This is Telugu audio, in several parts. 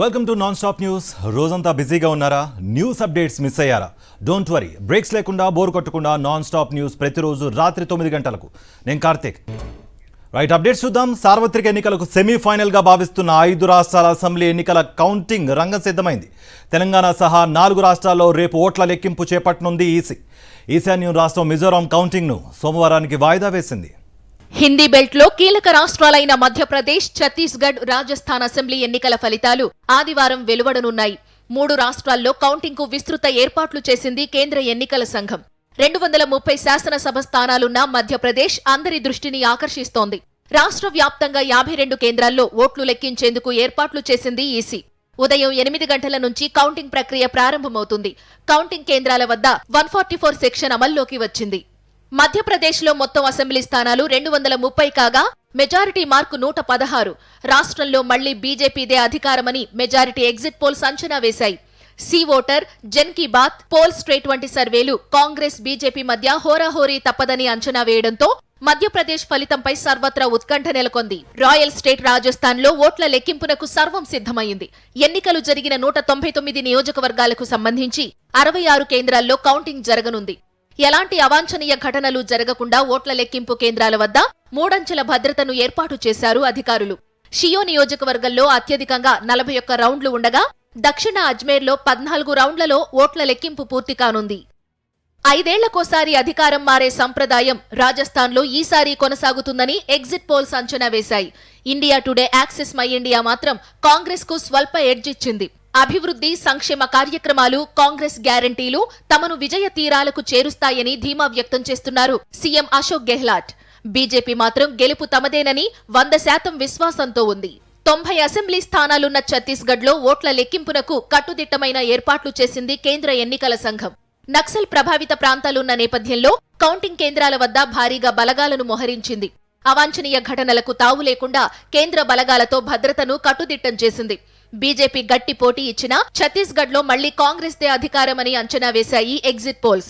Welcome to non stop news. రోజంతా బిజీగా ఉన్నారా? న్యూస్ అప్డేట్స్ మిస్ అయ్యారా? డోంట్ వరీ, బ్రేక్స్ లేకుండా బోర్ కొట్టకుండా నాన్ స్టాప్ న్యూస్ ప్రతిరోజు రాత్రి 9 గంటలకు. నేను కార్తీక్. రైట్, అప్డేట్స్ చూద్దాం. సార్వత్రిక ఎన్నికలకు సెమీఫైనల్గా భావిస్తున్న 5 రాష్ట్రాల అసెంబ్లీ ఎన్నికల కౌంటింగ్ రంగం సిద్ధమైంది. తెలంగాణ సహా 4 రాష్ట్రాల్లో రేపు ఓట్ల లెక్కింపు చేపట్టనుంది ఈసీ. ఈశాన్యం రాష్ట్రం మిజోరాం కౌంటింగ్ను సోమవారానికి వాయిదా వేసింది. హిందీ బెల్ట్ లో కీలక రాష్ట్రాలైన మధ్యప్రదేశ్, ఛత్తీస్గఢ్, రాజస్థాన్ అసెంబ్లీ ఎన్నికల ఫలితాలు ఆదివారం వెలువడనున్నాయి. 3 రాష్ట్రాల్లో కౌంటింగ్ కు విస్తృత ఏర్పాట్లు చేసింది కేంద్ర ఎన్నికల సంఘం. 230 శాసనసభ స్థానాలున్న మధ్యప్రదేశ్ అందరి దృష్టిని ఆకర్షిస్తోంది. రాష్ట్ర వ్యాప్తంగా 52 కేంద్రాల్లో ఓట్లు లెక్కించేందుకు ఏర్పాట్లు చేసింది ఈసీ. ఉదయం 8 గంటల నుంచి కౌంటింగ్ ప్రక్రియ ప్రారంభమవుతుంది. కౌంటింగ్ కేంద్రాల వద్ద 144 సెక్షన్ అమల్లోకి వచ్చింది. మధ్యప్రదేశ్లో మొత్తం అసెంబ్లీ స్థానాలు 230 కాగా మెజారిటీ మార్కు 116. రాష్ట్రంలో మళ్లీ బీజేపీదే అధికారమని మెజారిటీ ఎగ్జిట్ పోల్స్ అంచనా వేశాయి. C voter, Jan Ki Baat, Polstrat వంటి సర్వేలు కాంగ్రెస్, బీజేపీ మధ్య హోరాహోరీ తప్పదని అంచనా వేయడంతో మధ్యప్రదేశ్ ఫలితంపై సర్వత్రా ఉత్కంఠ నెలకొంది. రాయల్ స్టేట్ రాజస్థాన్లో ఓట్ల లెక్కింపునకు సర్వం సిద్ధమైంది. ఎన్నికలు జరిగిన 199 నియోజకవర్గాలకు సంబంధించి 66 కేంద్రాల్లో కౌంటింగ్ జరగనుంది. ఎలాంటి అవాంఛనీయ ఘటనలు జరగకుండా ఓట్ల లెక్కింపు కేంద్రాల వద్ద 3 అంచెల భద్రతను ఏర్పాటు చేశారు అధికారులు. షియో నియోజకవర్గంలో అత్యధికంగా 41 రౌండ్లు ఉండగా దక్షిణ అజ్మేర్లో 14 రౌండ్లలో ఓట్ల లెక్కింపు పూర్తి కానుంది. 5 ఏళ్లకోసారి అధికారం మారే సంప్రదాయం రాజస్థాన్లో ఈసారి కొనసాగుతుందని ఎగ్జిట్ పోల్స్ అంచనా వేశాయి. India today, Axis my India మాత్రం కాంగ్రెస్ కు స్వల్ప ఎడ్జ్ ఇచ్చింది. అభివృద్ధి, సంక్షేమ కార్యక్రమాలు, కాంగ్రెస్ గ్యారంటీలు తమను విజయ తీరాలకు చేరుస్తాయని ధీమా వ్యక్తం చేస్తున్నారు సీఎం అశోక్ గెహ్లాట్. బీజేపీ మాత్రం గెలుపు తమదేనని 100% విశ్వాసంతో ఉంది. 90 అసెంబ్లీ స్థానాలున్న ఛత్తీస్గఢ్లో ఓట్ల లెక్కింపునకు కట్టుదిట్టమైన ఏర్పాట్లు చేసింది కేంద్ర ఎన్నికల సంఘం. నక్సల్ ప్రభావిత ప్రాంతాలున్న నేపథ్యంలో కౌంటింగ్ కేంద్రాల వద్ద భారీగా బలగాలను మోహరించింది. అవాంఛనీయ ఘటనలకు తావు లేకుండా కేంద్ర బలగాలతో భద్రతను కట్టుదిట్టం చేసింది. బీజేపీ గట్టి పోటీ ఇచ్చినా ఛత్తీస్గఢ్లో మళ్లీ కాంగ్రెస్దే అధికారమని అంచనా వేశాయి ఎగ్జిట్ పోల్స్.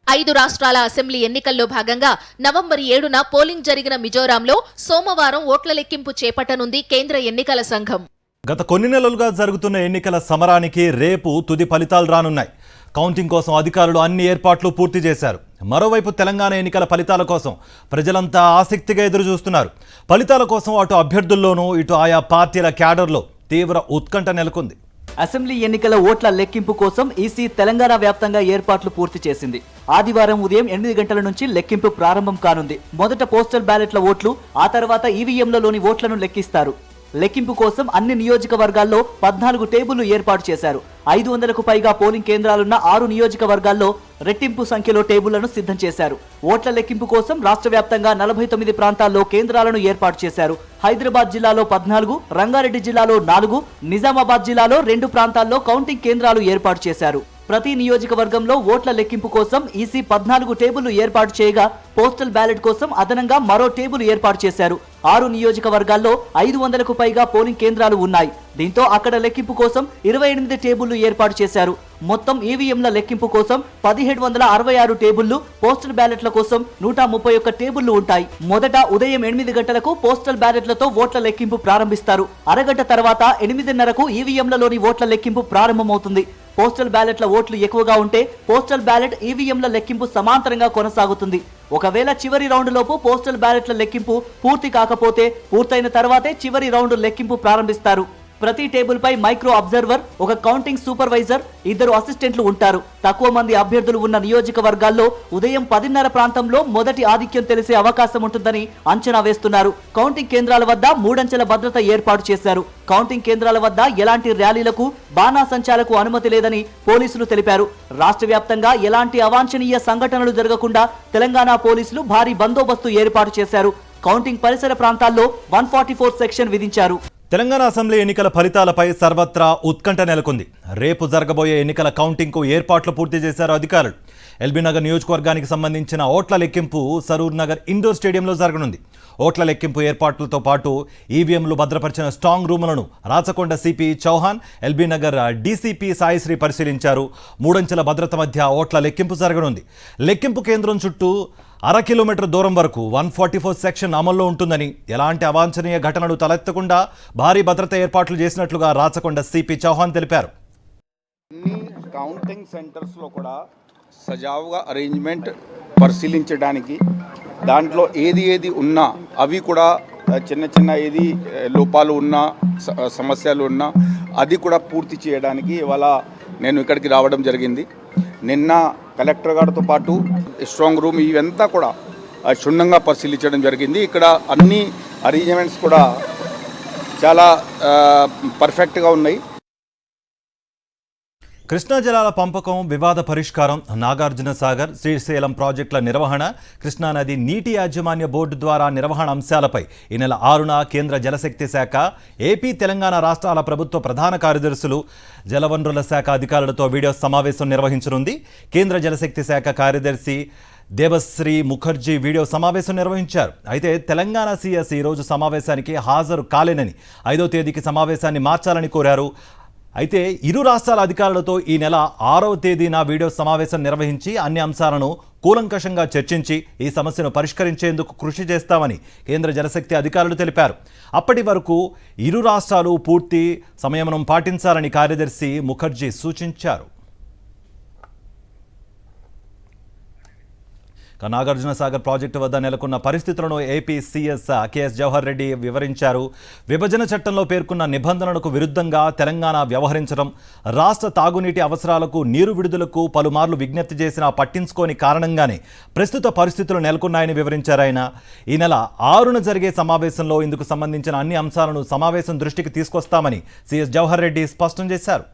5 రాష్ట్రాల అసెంబ్లీ ఎన్నికల్లో భాగంగా నవంబర్ 7న పోలింగ్ జరిగిన మిజోరాంలో సోమవారం ఓట్ల లెక్కింపు చేపట్టనుంది కేంద్ర ఎన్నికల సంఘం. గత కొన్ని నెలలుగా జరుగుతున్న ఎన్నికల సమరానికి రేపు తుది ఫలితాలు రానున్నాయి. కౌంటింగ్ కోసం అధికారులు అన్ని ఏర్పాట్లు పూర్తి చేశారు. మరోవైపు తెలంగాణ ఎన్నికల ఫలితాల కోసం ప్రజలంతా ఆసక్తిగా ఎదురుచూస్తున్నారు. ఫలితాల కోసం అటు అభ్యర్థుల్లోనూ ఇటు ఆయా పార్టీల క్యాడర్లో తీవ్ర ఉత్కంఠ నెలకొంది. అసెంబ్లీ ఎన్నికల ఓట్ల లెక్కింపు కోసం ఈసీ తెలంగాణ వ్యాప్తంగా ఏర్పాట్లు పూర్తి చేసింది. ఆదివారం ఉదయం 8 గంటల నుంచి లెక్కింపు ప్రారంభం కానుంది. మొదట పోస్టల్ బ్యాలెట్ల ఓట్లు, ఆ తర్వాత ఈవీఎంలలోని ఓట్లను లెక్కిస్తారు. లెక్కింపు కోసం అన్ని నియోజకవర్గాల్లో 14 టేబుళ్లు ఏర్పాటు చేశారు. 500కు పైగా పోలింగ్ కేంద్రాలున్న 6 నియోజకవర్గాల్లో రెట్టింపు సంఖ్యలో టేబుళ్లను సిద్ధం చేశారు. ఓట్ల లెక్కింపు కోసం రాష్ట్ర వ్యాప్తంగా 49 ప్రాంతాల్లో కేంద్రాలను ఏర్పాటు చేశారు. హైదరాబాద్ జిల్లాలో 14, రంగారెడ్డి జిల్లాలో 4, నిజామాబాద్ జిల్లాలో 2 ప్రాంతాల్లో కౌంటింగ్ కేంద్రాలు ఏర్పాటు చేశారు. ప్రతి నియోజకవర్గంలో ఓట్ల లెక్కింపు కోసం ఈసీ 14 టేబుళ్లు ఏర్పాటు చేయగా పోస్టల్ బ్యాలెట్ కోసం అదనంగా మరో టేబుల్ ఏర్పాటు చేశారు. 6 నియోజకవర్గాల్లో 500కు పైగా పోలింగ్ కేంద్రాలు ఉన్నాయి. దీంతో అక్కడ లెక్కింపు కోసం 28 టేబుళ్లు ఏర్పాటు చేశారు. మొత్తం ఈవీఎంల లెక్కింపు కోసం 1766 టేబుళ్లు, పోస్టల్ బ్యాలెట్ల కోసం 131 టేబుళ్లు ఉంటాయి. మొదట ఉదయం 8 గంటలకు పోస్టల్ బ్యాలెట్లతో ఓట్ల లెక్కింపు ప్రారంభిస్తారు. అరగంట తర్వాత 8:30కు ఈవీఎంలలోని ఓట్ల లెక్కింపు ప్రారంభమవుతుంది. పోస్టల్ బ్యాలెట్ల ఓట్లు ఎక్కువగా ఉంటే పోస్టల్ బ్యాలెట్ ఈవీఎంల లెక్కింపు సమాంతరంగా కొనసాగుతుంది. ఒకవేళ చివరి రౌండ్ లోపు పోస్టల్ బ్యాలెట్ల లెక్కింపు పూర్తి కాకపోతే పూర్తయిన తర్వాతే చివరి రౌండ్ లెక్కింపు ప్రారంభిస్తారు. ప్రతి టేబుల్ పై మైక్రో అబ్జర్వర్, ఒక కౌంటింగ్ సూపర్వైజర్, 2 అసిస్టెంట్లు ఉంటారు. తక్కువ మంది అభ్యర్థులు ఉన్న నియోజకవర్గాల్లో ఉదయం 10:30 ప్రాంతంలో మొదటి ఆధిక్యం తెలిసే అవకాశం ఉంటుందని అంచనా వేస్తున్నారు. కౌంటింగ్ కేంద్రాల వద్ద 3 అంచెల భద్రత ఏర్పాటు చేశారు. కౌంటింగ్ కేంద్రాల వద్ద ఎలాంటి ర్యాలీలకు, బాణాసంచాలకు అనుమతి లేదని పోలీసులు తెలిపారు. రాష్ట్ర వ్యాప్తంగా ఎలాంటి అవాంఛనీయ సంఘటనలు జరగకుండా తెలంగాణ పోలీసులు భారీ బందోబస్తు ఏర్పాటు చేశారు. కౌంటింగ్ పరిసర ప్రాంతాల్లో 144 సెక్షన్ విధించారు. తెలంగాణ అసెంబ్లీ ఎన్నికల ఫలితాలపై సర్వత్రా ఉత్కంఠ నెలకొంది. రేపు జరగబోయే ఎన్నికల కౌంటింగ్కు ఏర్పాట్లు పూర్తి చేశారు అధికారులు. ఎల్బీనగర్ నియోజకవర్గానికి సంబంధించిన ఓట్ల లెక్కింపు సరూర్ నగర్ ఇండోర్ స్టేడియంలో జరగనుంది. ఓట్ల లెక్కింపు ఏర్పాట్లతో పాటు ఈవీఎంలు భద్రపరిచిన స్ట్రాంగ్ రూములను రాచకొండ సిపి చౌహాన్, ఎల్బీనగర్ డీసీపీ సాయిశ్రీ పరిశీలించారు. 3 అంచెల భద్రత మధ్య ఓట్ల లెక్కింపు జరగనుంది. లెక్కింపు కేంద్రం చుట్టూ కిలోమీటర్ దూరం వరకు 144 సెక్షన్ అమల్లో ఉంటుందని, ఎలాంటి అవాంఛనీయ ఘటనలు తలెత్తకుండా భారీ భద్రత ఏర్పాట్లు చేసినట్లుగా రాచకొండ సిపి చౌహాన్ తెలిపారు. అన్ని కౌంటింగ్ సెంటర్స్లో కూడా సజావుగా అరేంజ్మెంట్ పరిశీలించడానికి, దాంట్లో ఏది ఉన్నా అవి కూడా చిన్న ఏది లోపాలు ఉన్నా సమస్యలు ఉన్నా అది కూడా పూర్తి చేయడానికి ఇవాళ నేను ఇక్కడికి రావడం జరిగింది. నిన్న కలెక్టర్ గారితో పాటు స్ట్రాంగ్ రూమ్ ఇవంతా కూడా క్షుణ్ణంగా పరిశీలించడం జరిగింది. ఇక్కడ అన్ని అరేంజ్మెంట్స్ కూడా చాలా పర్ఫెక్ట్గా ఉన్నాయి. కృష్ణా జలాల పంపకం, వివాద పరిష్కారం, నాగార్జున సాగర్, శ్రీశైలం ప్రాజెక్టుల నిర్వహణ, కృష్ణానది నీటి యాజమాన్య బోర్డు ద్వారా నిర్వహణ అంశాలపై ఈ నెల 6న కేంద్ర జలశక్తి శాఖ, ఏపీ, తెలంగాణ రాష్ట్రాల ప్రభుత్వ ప్రధాన కార్యదర్శులు, జలవనరుల శాఖ అధికారులతో వీడియో సమావేశం నిర్వహించనుంది. కేంద్ర జలశక్తి శాఖ కార్యదర్శి దేవశ్రీ ముఖర్జీ వీడియో సమావేశం నిర్వహించారు. అయితే తెలంగాణ సీఎస్ ఈరోజు సమావేశానికి హాజరు కాలేనని 5వ తేదీకి సమావేశాన్ని మార్చాలని కోరారు. అయితే ఇరు రాష్ట్రాల అధికారులతో ఈ నెల 6వ తేదీన వీడియో సమావేశం నిర్వహించి అన్ని అంశాలను కూలంకషంగా చర్చించి ఈ సమస్యను పరిష్కరించేందుకు కృషి చేస్తామని కేంద్ర జలశక్తి అధికారులు తెలిపారు. అప్పటి వరకు ఇరు రాష్ట్రాలు పూర్తి సంయమనం పాటించాలని కార్యదర్శి ముఖర్జీ సూచించారు. నాగార్జున సాగర్ ప్రాజెక్టు వద్ద నెలకొన్న పరిస్థితులను AP CS KS Jawahar Reddy వివరించారు. విభజన చట్టంలో పేర్కొన్న నిబంధనలకు విరుద్ధంగా తెలంగాణ వ్యవహరించడం, రాష్ట్ర తాగునీటి అవసరాలకు నీరు విడుదలకు పలుమార్లు విజ్ఞప్తి చేసినా పట్టించుకోని కారణంగానే ప్రస్తుత పరిస్థితులు నెలకొన్నాయని వివరించారు ఆయన. ఈ నెల 6న జరిగే సమావేశంలో ఇందుకు సంబంధించిన అన్ని అంశాలను సమావేశం దృష్టికి తీసుకొస్తామని సీఎస్ జవహర్ రెడ్డి స్పష్టం చేశారు.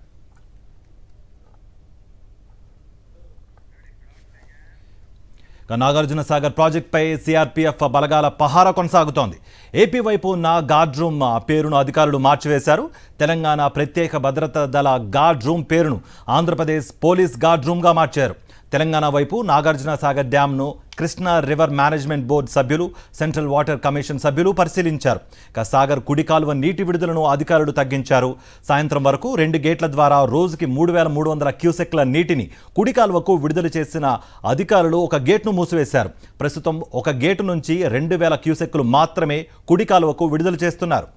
నాగార్జున సాగర్ ప్రాజెక్టుపై సిఆర్పీఎఫ్ బలగాల పహారా కొనసాగుతోంది. ఏపీ వైపు ఉన్న గార్డ్ రూమ్ పేరును అధికారులు మార్చివేశారు. తెలంగాణ ప్రత్యేక భద్రతా దళ గార్డ్ రూమ్ పేరును ఆంధ్రప్రదేశ్ పోలీస్ గార్డ్ రూమ్గా మార్చారు. తెలంగాణ వైపు నాగార్జున సాగర్ డ్యాంను కృష్ణా రివర్ మేనేజ్మెంట్ బోర్డు సభ్యులు, సెంట్రల్ వాటర్ కమిషన్ సభ్యులు పరిశీలించారు. సాగర్ కుడి కాలువ నీటి విడుదలను అధికారులు తగ్గించారు. సాయంత్రం వరకు 2 గేట్ల ద్వారా రోజుకి 3,300 క్యూసెక్ల నీటిని కుడి కాలువకు విడుదల చేసిన అధికారులు ఒక గేట్ను మూసివేశారు. ప్రస్తుతం ఒక గేటు నుంచి 2,000 క్యూసెక్లు మాత్రమే కుడి కాలువకు విడుదల చేస్తున్నారు.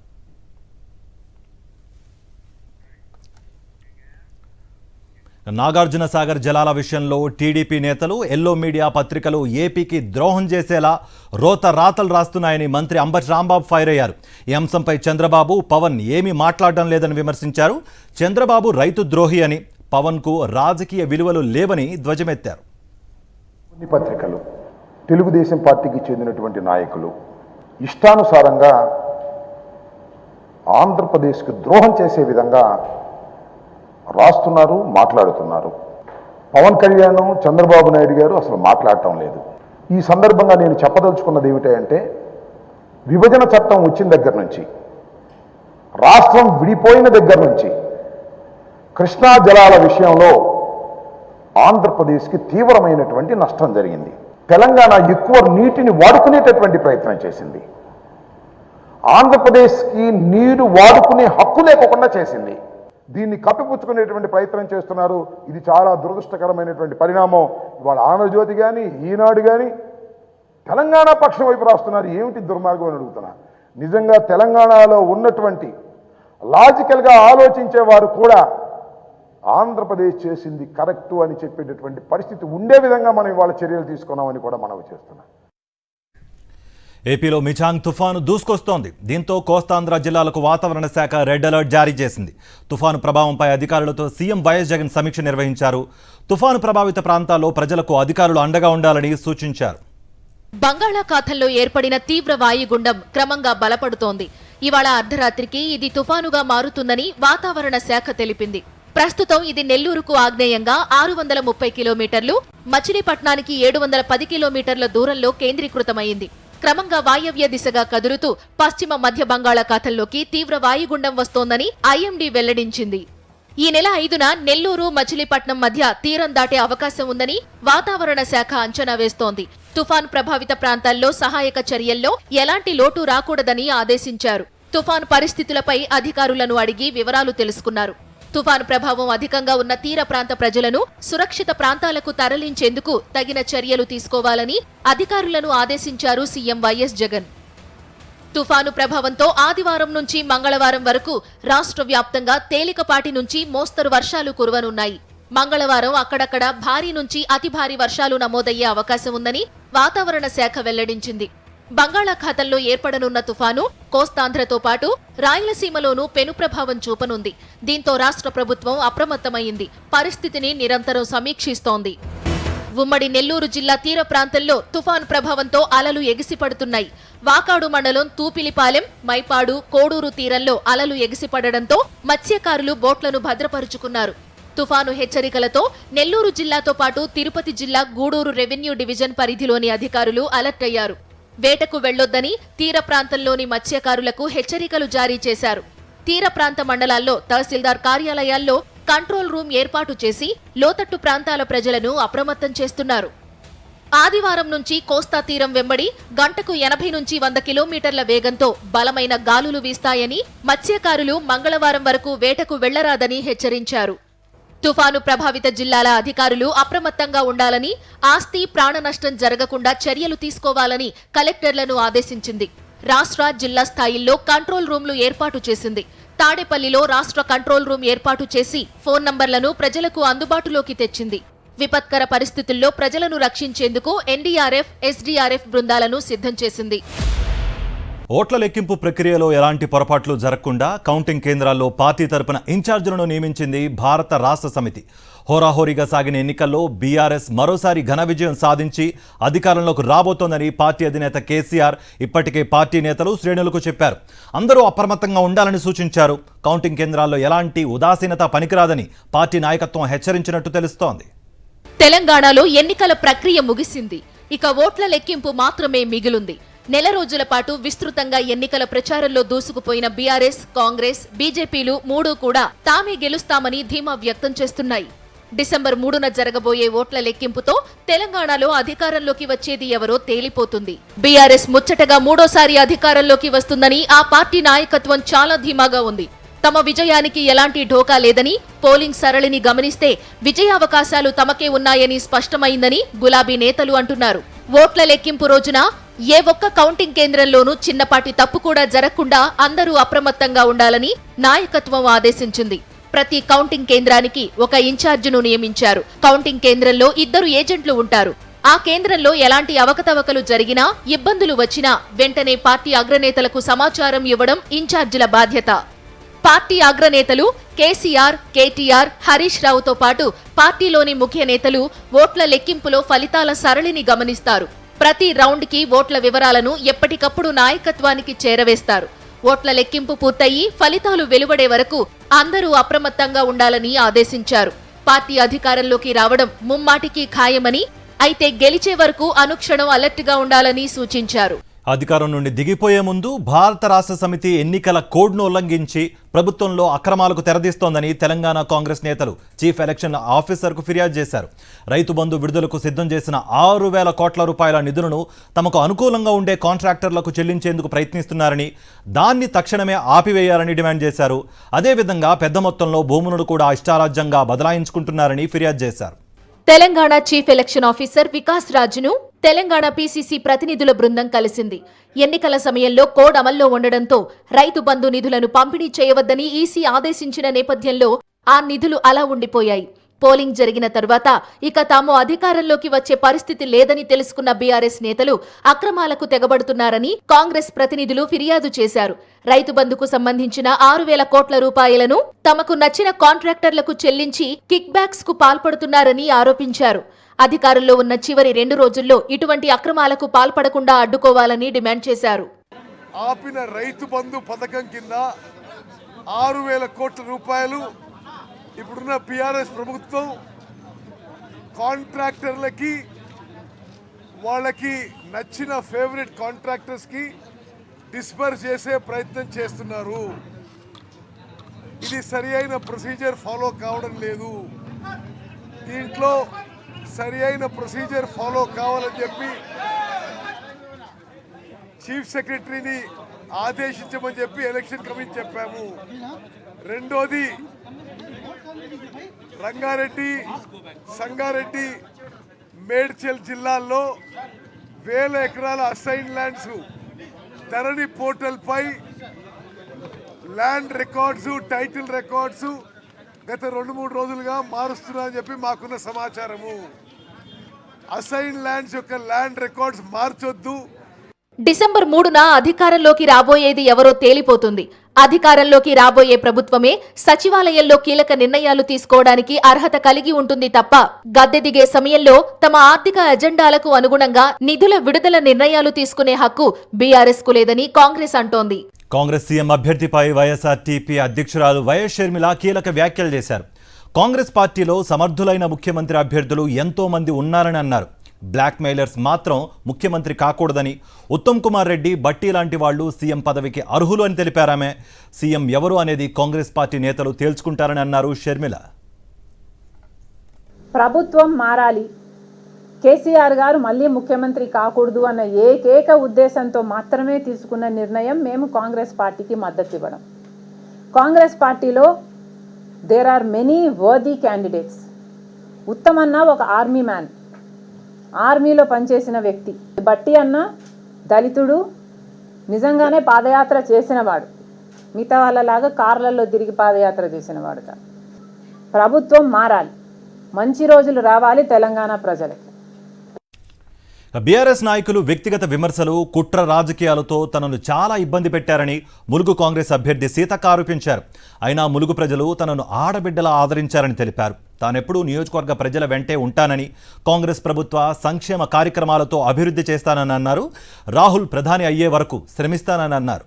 నాగార్జున సాగర్ జలాల విషయంలో టీడీపీ నేతలు, ఎల్లో మీడియా పత్రికలు ఏపీకి ద్రోహం చేసేలా రాతలు రాస్తున్నాయని మంత్రి అంబటి రాంబాబు ఫైర్ అయ్యారు. ఈ అంశంపై చంద్రబాబు, పవన్ ఏమీ మాట్లాడడం లేదని విమర్శించారు. చంద్రబాబు రైతు ద్రోహి అని, పవన్కు రాజకీయ విలువలు లేవని ధ్వజమెత్తారు. కొన్ని పత్రికలు, తెలుగుదేశం పార్టీకి చెందినటువంటి నాయకులు ఇష్టానుసారంగా ఆంధ్రప్రదేశ్కు ద్రోహం చేసే విధంగా రాస్తున్నారు, మాట్లాడుతున్నారు. పవన్ కళ్యాణ్, చంద్రబాబు నాయుడు గారు అసలు మాట్లాడటం లేదు. ఈ సందర్భంగా నేను చెప్పదలుచుకున్నది ఏమిటంటే, విభజన చట్టం వచ్చిన దగ్గర నుంచి, రాష్ట్రం విడిపోయిన దగ్గర నుంచి కృష్ణా జలాల విషయంలో ఆంధ్రప్రదేశ్కి తీవ్రమైనటువంటి నష్టం జరిగింది. తెలంగాణ ఎక్కువ నీటిని వాడుకునేటటువంటి ప్రయత్నం చేసింది. ఆంధ్రప్రదేశ్కి నీరు వాడుకునే హక్కు లేకుండా చేసింది. దీన్ని కప్పిపుచ్చుకునేటువంటి ప్రయత్నం చేస్తున్నారు. ఇది చాలా దురదృష్టకరమైనటువంటి పరిణామం. ఇవాళ ఆంధ్రజ్యోతి కానీ, ఈనాడు కానీ తెలంగాణ పక్షం వైపు రాస్తున్నారు. ఏమిటి దుర్మార్గం అని అడుగుతున్నా. నిజంగా తెలంగాణలో ఉన్నటువంటి లాజికల్గా ఆలోచించేవారు కూడా ఆంధ్రప్రదేశ్ చేసింది కరెక్టు అని చెప్పేటటువంటి పరిస్థితి ఉండే విధంగా మనం ఇవాళ చర్యలు తీసుకున్నామని కూడా మనవి చేస్తున్నాం. ఏపీలో మిచాంగ్ తుఫాను దూసుకొస్తోంది. దీంతో కోస్తాంధ్ర జిల్లాలకు వాతావరణ శాఖ రెడ్ అలర్ట్ జారీ చేసింది. తుఫాను ప్రభావంపై అధికారులతో సీఎం వైఎస్ జగన్ సమీక్ష నిర్వహించారు. తుఫాను ప్రభావిత ప్రాంతాల్లో ప్రజలకు అధికారులు అండగా ఉండాలని సూచించారు. బంగాళాఖాతంలో ఏర్పడిన తీవ్ర వాయుగుండం క్రమంగా బలపడుతోంది. ఇవాళ అర్ధరాత్రికి ఇది తుఫానుగా మారుతుందని వాతావరణ శాఖ తెలిపింది. ప్రస్తుతం ఇది నెల్లూరుకు ఆగ్నేయంగా 630 కిలోమీటర్లు, మచిలీపట్నానికి 710 కిలోమీటర్ల దూరంలో కేంద్రీకృతమైంది. క్రమంగా వాయవ్య దిశగా కదులుతూ పశ్చిమ మధ్య బంగాళాఖాతంలోకి తీవ్ర వాయుగుండం వస్తోందని ఐఎండీ వెల్లడించింది. ఈ నెల 5న నెల్లూరు, మచిలీపట్నం మధ్య తీరం దాటే అవకాశం ఉందని వాతావరణ శాఖ అంచనా వేస్తోంది. తుఫాన్ ప్రభావిత ప్రాంతాల్లో సహాయక చర్యల్లో ఎలాంటి లోటు రాకూడదని ఆదేశించారు. తుఫాన్ పరిస్థితులపై అధికారులను అడిగి వివరాలు తెలుసుకున్నారు. తుఫాను ప్రభావం అధికంగా ఉన్న తీర ప్రాంత ప్రజలను సురక్షిత ప్రాంతాలకు తరలించేందుకు తగిన చర్యలు తీసుకోవాలని అధికారులను ఆదేశించారు సీఎం వైఎస్ జగన్. తుఫాను ప్రభావంతో ఆదివారం నుంచి మంగళవారం వరకు రాష్ట్ర వ్యాప్తంగా తేలికపాటి నుంచి మోస్తరు వర్షాలు కురవనున్నాయి. మంగళవారం అక్కడక్కడ భారీ నుంచి అతి భారీ వర్షాలు నమోదయ్యే అవకాశం ఉందని వాతావరణ శాఖ వెల్లడించింది. బంగాళాఖాతంలో ఏర్పడనున్న తుఫాను కోస్తాంధ్రతో పాటు రాయలసీమలోనూ పెను ప్రభావం చూపనుంది. దీంతో రాష్ట్ర ప్రభుత్వం అప్రమత్తమైంది. పరిస్థితిని నిరంతరం సమీక్షిస్తోంది. ఉమ్మడి నెల్లూరు జిల్లా తీర ప్రాంతంలో తుఫాను ప్రభావంతో అలలు ఎగిసిపడుతున్నాయి. వాకాడు మండలం తూపిలిపాలెం, మైపాడు, కోడూరు తీరంలో అలలు ఎగిసిపడడంతో మత్స్యకారులు బోట్లను భద్రపరుచుకున్నారు. తుఫాను హెచ్చరికలతో నెల్లూరు జిల్లాతో పాటు తిరుపతి జిల్లా గూడూరు రెవెన్యూ డివిజన్ పరిధిలోని అధికారులు అలర్ట్ అయ్యారు. వేటకు వెళ్లొద్దని తీర ప్రాంతంలోని మత్స్యకారులకు హెచ్చరికలు జారీ చేశారు. తీర ప్రాంత మండలాల్లో తహసీల్దార్ కార్యాలయాల్లో కంట్రోల్ రూమ్ ఏర్పాటు చేసి లోతట్టు ప్రాంతాల ప్రజలను అప్రమత్తం చేస్తున్నారు. ఆదివారం నుంచి కోస్తా తీరం వెంబడి గంటకు 80 నుంచి 100 కిలోమీటర్ల వేగంతో బలమైన గాలులు వీస్తాయని మత్స్యకారులు మంగళవారం వరకు వేటకు వెళ్లరాదని హెచ్చరించారు. తుఫాను ప్రభావిత జిల్లాల అధికారులు అప్రమత్తంగా ఉండాలని, ఆస్తి ప్రాణ నష్టం జరగకుండా చర్యలు తీసుకోవాలని కలెక్టర్లను ఆదేశించింది. రాష్ట్ర, జిల్లా స్థాయిల్లో కంట్రోల్ రూమ్లు ఏర్పాటు చేసింది. తాడేపల్లిలో రాష్ట్ర కంట్రోల్ రూమ్ ఏర్పాటు చేసి ఫోన్ నంబర్లను ప్రజలకు అందుబాటులోకి తెచ్చింది. విపత్కర పరిస్థితుల్లో ప్రజలను రక్షించేందుకు ఎన్డీఆర్ఎఫ్, ఎస్డీఆర్ఎఫ్ బృందాలను సిద్ధం చేసింది. ఓట్ల లెక్కింపు ప్రక్రియలో ఎలాంటి పొరపాట్లు జరగకుండా కౌంటింగ్ కేంద్రాల్లో పార్టీ తరపున ఇన్ఛార్జీలను నియమించింది భారత రాష్ట్ర సమితి. హోరాహోరీగా సాగిన ఎన్నికల్లో బీఆర్ఎస్ మరోసారి ఘన విజయం సాధించి అధికారంలోకి రాబోతోందని పార్టీ అధినేత కేసీఆర్ ఇప్పటికే పార్టీ నేతలు, శ్రేణులకు చెప్పారు. అందరూ అప్రమత్తంగా ఉండాలని సూచించారు. కౌంటింగ్ కేంద్రాల్లో ఎలాంటి ఉదాసీనత పనికిరాదని పార్టీ నాయకత్వం హెచ్చరించినట్టు తెలుస్తోంది. తెలంగాణలో ఎన్నికల ప్రక్రియ ముగిసింది. ఇక ఓట్ల లెక్కింపు మాత్రమే మిగిలుంది. నెల రోజుల పాటు విస్తృతంగా ఎన్నికల ప్రచారంలో దూసుకుపోయిన బీఆర్ఎస్, కాంగ్రెస్, బీజేపీలు మూడూ కూడా తామే గెలుస్తామని ధీమా వ్యక్తం చేస్తున్నాయి. డిసెంబర్ 3న జరగబోయే ఓట్ల లెక్కింపుతో తెలంగాణలో అధికారంలోకి వచ్చేది ఎవరో తేలిపోతుంది. బీఆర్ఎస్ ముచ్చటగా మూడోసారి అధికారంలోకి వస్తుందని ఆ పార్టీ నాయకత్వం చాలా ధీమాగా ఉంది. తమ విజయానికి ఎలాంటి ఢోకా లేదని, పోలింగ్ సరళిని గమనిస్తే విజయావకాశాలు తమకే ఉన్నాయని స్పష్టమైందని గులాబీ నేతలు అంటున్నారు. ఓట్ల లెక్కింపు రోజున ఏ ఒక్క కౌంటింగ్ కేంద్రంలోనూ చిన్నపాటి తప్పు కూడా జరగకుండా అందరూ అప్రమత్తంగా ఉండాలని నాయకత్వం ఆదేశించింది. ప్రతి కౌంటింగ్ కేంద్రానికి ఒక ఇన్ఛార్జిను నియమించారు. కౌంటింగ్ కేంద్రంలో 2 ఏజెంట్లు ఉంటారు. ఆ కేంద్రంలో ఎలాంటి అవకతవకలు జరిగినా, ఇబ్బందులు వచ్చినా వెంటనే పార్టీ అగ్రనేతలకు సమాచారం ఇవ్వడం ఇన్ఛార్జిల బాధ్యత. పార్టీ అగ్రనేతలు కేసీఆర్, కేటీఆర్, హరీష్ రావుతో పాటు పార్టీలోని ముఖ్య నేతలు ఓట్ల లెక్కింపులో ఫలితాల సరళిని గమనిస్తారు. ప్రతి రౌండ్కి ఓట్ల వివరాలను ఎప్పటికప్పుడు నాయకత్వానికి చేరవేస్తారు. ఓట్ల లెక్కింపు పూర్తయి ఫలితాలు వెలువడే వరకు అందరూ అప్రమత్తంగా ఉండాలని ఆదేశించారు. పార్టీ అధికారంలోకి రావడం ముమ్మాటికి ఖాయమని, అయితే గెలిచే వరకు అనుక్షణం అలర్ట్గా ఉండాలని సూచించారు. అధికారం నుండి దిగిపోయే ముందు భారత రాష్ట్ర సమితి ఎన్నికల కోడ్ను ఉల్లంఘించి ప్రభుత్వంలో అక్రమాలకు తెరదీస్తోందని తెలంగాణ కాంగ్రెస్ నేతలు చీఫ్ ఎలక్షన్ ఆఫీసర్కు ఫిర్యాదు చేశారు. రైతు బంధు విడుదలకు సిద్ధం చేసిన 6,000 కోట్ల రూపాయల నిధులను తమకు అనుకూలంగా ఉండే కాంట్రాక్టర్లకు చెల్లించేందుకు ప్రయత్నిస్తున్నారని, దాన్ని తక్షణమే ఆపివేయాలని డిమాండ్ చేశారు. అదేవిధంగా పెద్ద మొత్తంలో భూములను కూడా ఇష్టారాజ్యంగా బదలాయించుకుంటున్నారని ఫిర్యాదు చేశారు. Telangana chief election officer Vikas రాజును తెలంగాణ పీసీసీ ప్రతినిధుల బృందం కలిసింది. ఎన్నికల సమయంలో కోడ్ అమల్లో ఉండడంతో రైతు బంధు నిధులను పంపిణీ చేయవద్దని ఈసీ ఆదేశించిన నేపథ్యంలో ఆ నిధులు అలా ఉండిపోయాయి. పోలింగ్ జరిగిన తర్వాత ఇక తాము అధికారంలోకి వచ్చే పరిస్థితి లేదని తెలుసుకున్న బీఆర్ఎస్ నేతలు అక్రమాలకు తెగబడుతున్నారని కాంగ్రెస్ ప్రతినిధులు ఫిర్యాదు చేశారు. రైతు బంధుకు సంబంధించిన 6,000 కోట్ల రూపాయలను తమకు నచ్చిన కాంట్రాక్టర్లకు చెల్లించి కిక్ బ్యాక్స్ కు పాల్పడుతున్నారని ఆరోపించారు. అధికారంలో ఉన్న చివరి 2 రోజుల్లో ఇటువంటి అక్రమాలకు పాల్పడకుండా అడ్డుకోవాలని డిమాండ్ చేశారు. ఆపిన రైతు బంధు పథకం కింద 6,000 కోట్ల రూపాయలు ఇప్పుడున్న బీఆర్ఎస్ ప్రభుత్వం కాంట్రాక్టర్లకి, వాళ్ళకి నచ్చిన ఫేవరెట్ కాంట్రాక్టర్స్కి డిస్బర్స్ చేసే ప్రయత్నం చేస్తున్నారు. ఇది సరి అయిన ప్రొసీజర్ ఫాలో కావడం లేదు. దీంట్లో సరి అయిన ప్రొసీజర్ ఫాలో కావాలని చెప్పి చీఫ్ సెక్రటరీని ఆదేశించమని చెప్పి ఎలక్షన్ కమిషన్ చెప్పాము. రెండోది రంగారెడ్డి, సంగారెడ్డి, మేడ్చల్ జిల్లాల్లో 1000 ఎకరాల అసైన్ ల్యాండ్స్ ధరణి పోర్టల్ పై ల్యాండ్ రికార్డ్స్, టైటిల్ రికార్డ్స్ గత 2-3 రోజులుగా మారుస్తున్నారని చెప్పి మాకున్న సమాచారము. అసైన్ ల్యాండ్స్ యొక్క ల్యాండ్ రికార్డ్స్ మార్చొద్దు. డిసెంబర్ 3న అధికారంలోకి రాబోయేది ఎవరో తేలిపోతుంది. అధికారంలోకి రాబోయే ప్రభుత్వమే సచివాలయంలో కీలక నిర్ణయాలు తీసుకోవడానికి అర్హత కలిగి ఉంటుంది తప్ప గద్దె దిగే సమయంలో తమ ఆర్థిక ఎజెండాలకు అనుగుణంగా నిధుల విడుదల నిర్ణయాలు తీసుకునే హక్కు బీఆర్ఎస్ కు లేదని కాంగ్రెస్ అంటోంది. కాంగ్రెస్ సీఎం అభ్యర్థిపై వైఎస్ఆర్టీపీ అధ్యక్షురాలు వైఎస్ షర్మిల కీలక వ్యాఖ్యలు చేశారు. కాంగ్రెస్ పార్టీలో సమర్థులైన ముఖ్యమంత్రి అభ్యర్థులు ఎంతో మంది ఉన్నారని అన్నారు. బ్లాక్ మెయిలర్స్ మాత్రం ముఖ్యమంత్రి కాకూడదని, ఉత్తమ్ కుమార్ రెడ్డి, బట్టి లాంటి వాళ్లు సీఎం పదవికి అర్హులు అని తెలిపారామె. సీఎం ఎవరు అనేది కాంగ్రెస్ పార్టీ నేతలు తేల్చుకుంటారని అన్నారు షర్మిల. ప్రభుత్వం మారాలి, కేసీఆర్ గారు మళ్ళీ ముఖ్యమంత్రి కాకూడదు అన్న ఏకైక ఉద్దేశంతో మాత్రమే తీసుకున్న నిర్ణయం మేము కాంగ్రెస్ పార్టీకి మద్దతు ఇవ్వడం. కాంగ్రెస్ పార్టీలో there are many worthy candidates. Uttam అన్న ఒక ఆర్మీ మ్యాన్, ఆర్మీలో పనిచేసిన వ్యక్తి. బట్టి అన్న దళితుడు, నిజంగానే పాదయాత్ర చేసినవాడు, మిగతా వాళ్ళలాగా కార్లలో తిరిగి పాదయాత్ర చేసినవాడు కాదు. ప్రభుత్వం మారాలి, మంచి రోజులు రావాలి తెలంగాణ ప్రజలకి. బీఆర్ఎస్ నాయకులు వ్యక్తిగత విమర్శలు, కుట్ర రాజకీయాలతో తనను చాలా ఇబ్బంది పెట్టారని ములుగు కాంగ్రెస్ అభ్యర్థి సీతక్క ఆరోపించారు. అయినా ములుగు ప్రజలు తనను ఆడబిడ్డలా ఆదరించారని తెలిపారు. తానెప్పుడూ నియోజకవర్గ ప్రజల వెంటే ఉంటానని, కాంగ్రెస్ ప్రభుత్వ సంక్షేమ కార్యక్రమాలతో అభివృద్ధి చేస్తానని అన్నారు. రాహుల్ ప్రధాని అయ్యే వరకు శ్రమిస్తానని అన్నారు.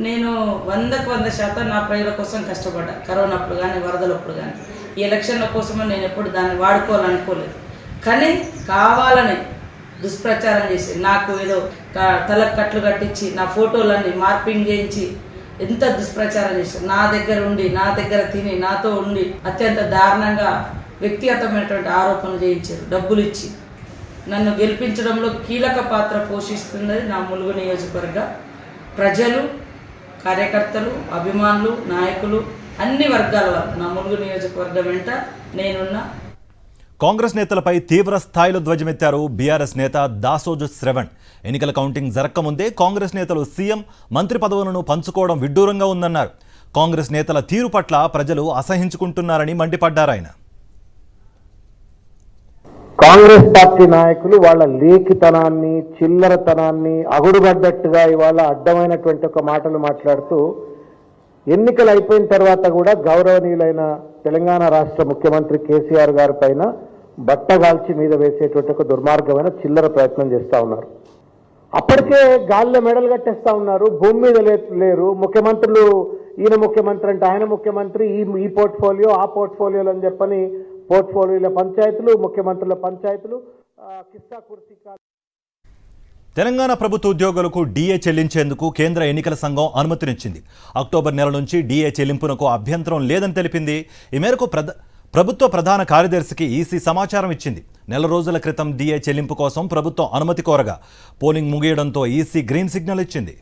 నేను 100% నా ప్రజల కోసం కష్టపడ్డా. కరోనాప్పుడు కానీ, వరదలప్పుడు కానీ, ఈ ఎలక్షన్ల కోసమో నేను ఎప్పుడు దాన్ని వాడుకోవాలనుకోలేదు. కానీ కావాలని దుష్ప్రచారం చేసి, నాకు ఏదో తలకు కట్లు కట్టించి, నా ఫోటోలన్నీ మార్పింగ్ చేయించి ఎంత దుష్ప్రచారం చేశారు. నా దగ్గర ఉండి, నా దగ్గర తిని, నాతో ఉండి అత్యంత దారుణంగా వ్యక్తిగతమైనటువంటి ఆరోపణలు చేయించారు. డబ్బులు ఇచ్చి నన్ను గెలిపించడంలో కీలక పాత్ర పోషిస్తున్నది నా ములుగు నియోజకవర్గ ప్రజలు, కార్యకర్తలు, అభిమానులు, నాయకులు, అన్ని వర్గాల వారు నా ములుగు నియోజకవర్గం వెంట నేనున్నా. కాంగ్రెస్ నేతలపై తీవ్ర స్థాయిలో ధ్వజమెత్తారు బీఆర్ఎస్ నేత దాసోజు శ్రవణ్. ఎన్నికల కౌంటింగ్ జరగకముందే కాంగ్రెస్ నేతలు సీఎం, మంత్రి పదవులను పంచుకోవడం విడ్డూరంగా ఉందన్నారు. కాంగ్రెస్ నేతల తీరు పట్ల ప్రజలు అసహించుకుంటున్నారని మండిపడ్డారు ఆయన. కాంగ్రెస్ పార్టీ నాయకులు వాళ్ళ లేఖితనాన్ని, చిల్లరతనాన్ని అగుడుపడ్డట్టుగా ఇవాళ అడ్డమైనటువంటి ఒక మాటలు మాట్లాడుతూ ఎన్నికలు అయిపోయిన తర్వాత కూడా గౌరవనీయులైన తెలంగాణ రాష్ట్ర ముఖ్యమంత్రి కేసీఆర్ గారి పైన బట్టగాల్చి మీద వేసేటువంటి ఒక దుర్మార్గమైన చిల్లర ప్రయత్నం చేస్తూ ఉన్నారు. అప్పటికే గాల్లో మెడలు కట్టేస్తా ఉన్నారు. భూమి మీద లేరు ముఖ్యమంత్రులు. ఈయన ముఖ్యమంత్రి అంటే ఆయన ముఖ్యమంత్రి, ఈ పోర్ట్ఫోలియో ఆ పోర్ట్ఫోలియోలు అని చెప్పని పోర్ట్ఫోలియోల పంచాయతీలు, ముఖ్యమంత్రుల పంచాయతీలు, కిస్సా కుర్సీ. తెలంగాణ ప్రభుత్వ ఉద్యోగులకు డీఏ చెల్లించేందుకు కేంద్ర ఎన్నికల సంఘం అనుమతినిచ్చింది. అక్టోబర్ నెల నుంచి డీఏ చెల్లింపునకు అభ్యంతరం లేదని తెలిపింది. ఈ మేరకు ప్రభుత్వ ప్రధాన కార్యదర్శికి ఈసీ సమాచారం ఇచ్చింది. నెల రోజుల క్రితం డీఏ చెల్లింపు కోసం ప్రభుత్వం అనుమతి కోరగా పోలింగ్ ముగియడంతో ఈసీ గ్రీన్ సిగ్నల్ ఇచ్చింది.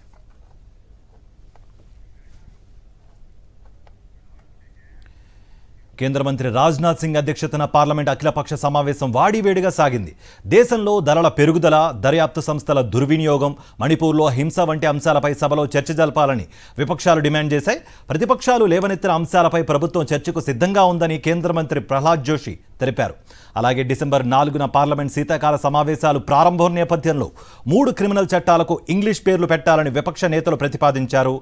కేంద్ర మంత్రి రాజ్నాథ్ సింగ్ అధ్యక్షతన పార్లమెంట్ అఖిలపక్ష సమావేశం వాడివేడిగా సాగింది. దేశంలో ధరల పెరుగుదల, దర్యాప్తు సంస్థల దుర్వినియోగం, మణిపూర్లో హింస వంటి అంశాలపై సభలో చర్చ జరపాలని విపక్షాలు డిమాండ్ చేశాయి. ప్రతిపక్షాలు లేవనెత్తిన అంశాలపై ప్రభుత్వం చర్చకు సిద్ధంగా ఉందని కేంద్ర మంత్రి ప్రహ్లాద్ జోషి తెలిపారు. అలాగే డిసెంబర్ 4న పార్లమెంట్ శీతాకాల సమావేశాలు ప్రారంభం నేపథ్యంలో 3 క్రిమినల్ చట్టాలకు ఇంగ్లీష్ పేర్లు పెట్టాలని విపక్ష నేతలు ప్రతిపాదించారు.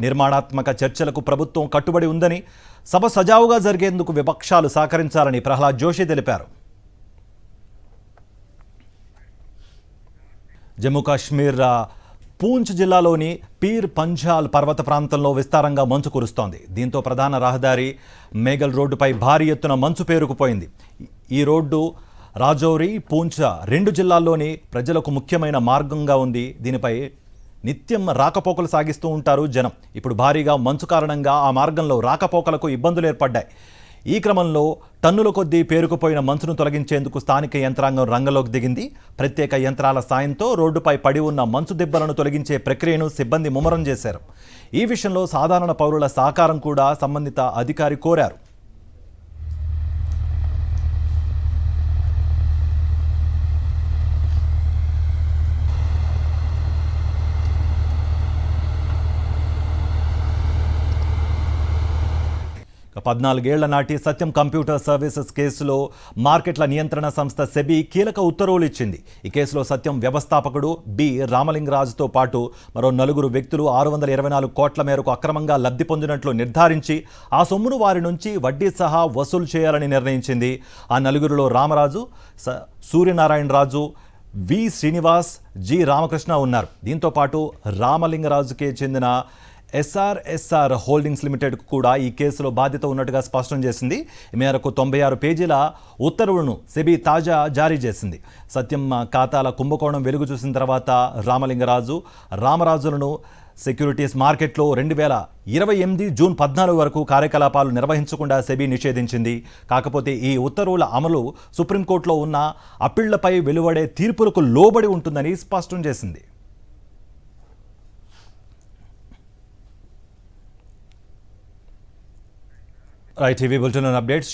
నిర్మాణాత్మక చర్చలకు ప్రభుత్వం కట్టుబడి ఉందని, సభ సజావుగా జరిగేందుకు విపక్షాలు సహకరించాలని ప్రహ్లాద్ జోషి తెలిపారు. జమ్మూ కాశ్మీర్ పూంచ్ జిల్లాలోని పీర్ పంజాల్ పర్వత ప్రాంతంలో విస్తారంగా మంచు కురుస్తోంది. దీంతో ప్రధాన రహదారి మేఘల్ రోడ్డుపై భారీ ఎత్తున మంచు పేరుకుపోయింది. ఈ రోడ్డు రాజౌరి, పూంచ్ 2 జిల్లాల్లోని ప్రజలకు ముఖ్యమైన మార్గంగా ఉంది. దీనిపై నిత్యం రాకపోకలు సాగిస్తూ ఉంటారు జనం. ఇప్పుడు భారీగా మంచు కారణంగా ఆ మార్గంలో రాకపోకలకు ఇబ్బందులు ఏర్పడ్డాయి. ఈ క్రమంలో టన్నుల కొద్దీ పేరుకుపోయిన మంచును తొలగించేందుకు స్థానిక యంత్రాంగం రంగంలోకి దిగింది. ప్రత్యేక యంత్రాల సాయంతో రోడ్డుపై పడి ఉన్న మంచు దిబ్బలను తొలగించే ప్రక్రియను సిబ్బంది ముమ్మరం చేశారు. ఈ విషయంలో సాధారణ పౌరుల సహకారం కూడా సంబంధిత అధికారి కోరారు. ఇక 14 ఏళ్ల నాటి సత్యం కంప్యూటర్ సర్వీసెస్ కేసులో మార్కెట్ల నియంత్రణ సంస్థ సెబీ కీలక ఉత్తర్వులు ఇచ్చింది. ఈ కేసులో సత్యం వ్యవస్థాపకుడు బి రామలింగరాజుతో పాటు మరో 4 వ్యక్తులు 624 కోట్ల మేరకు అక్రమంగా లబ్ధి పొందినట్లు నిర్ధారించి ఆ సొమ్మును వారి నుంచి వడ్డీ సహా వసూలు చేయాలని నిర్ణయించింది. ఆ 4గురిలో రామరాజు, సూర్యనారాయణరాజు, వి శ్రీనివాస్, జి రామకృష్ణ ఉన్నారు. దీంతో పాటు రామలింగరాజుకే చెందిన ఎస్ఆర్ఎస్ఆర్ హోల్డింగ్స్ లిమిటెడ్కు కూడా ఈ కేసులో బాధ్యత ఉన్నట్టుగా స్పష్టం చేసింది. ఈ మేరకు 96 పేజీల ఉత్తర్వులను సెబీ తాజా జారీ చేసింది. సత్యం ఖాతాల కుంభకోణం వెలుగు చూసిన తర్వాత రామరాజులను సెక్యూరిటీస్ మార్కెట్లో 2028 జూన్ 14 వరకు కార్యకలాపాలు నిర్వహించకుండా సెబీ నిషేధించింది. కాకపోతే ఈ ఉత్తర్వుల అమలు సుప్రీంకోర్టులో ఉన్న అప్పీళ్లపై వెలువడే తీర్పులకు లోబడి ఉంటుందని స్పష్టం చేసింది. Right, TV bulletin updates